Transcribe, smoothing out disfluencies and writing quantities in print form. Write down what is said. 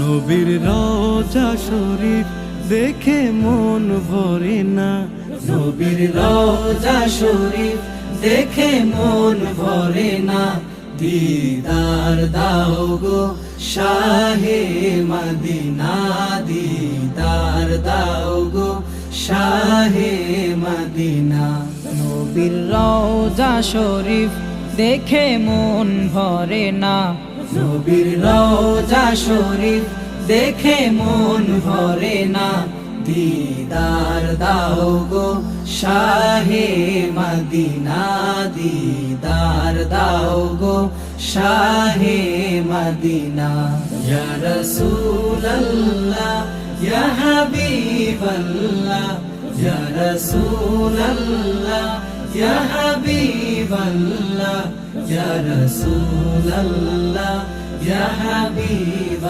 নবীর রওজা শরীফ দেখে মন ভরে না, নবীর রওজা শরীফ দেখে মন ভরে না। দিদার দাও গো শাহে মদিনা, দিদার দাও গো শাহে মদিনা। নবীর রওজা শরীফ দেখে মন ভরে না, নবীর রওজা শরীফ দেখে মন ভরে না। দিদার দাও গো শাহে মদিনা, দিদার দাও গো শাহে মদিনা। ইয়া রাসূলাল্লাহ ইয়া হাবিবাল্লাহ, ইয়া রাসূলাল্লাহ ইয়া হাবিবাল্লাহ, ইয়া রাসূলাল্লাহ ইয়া হাবিব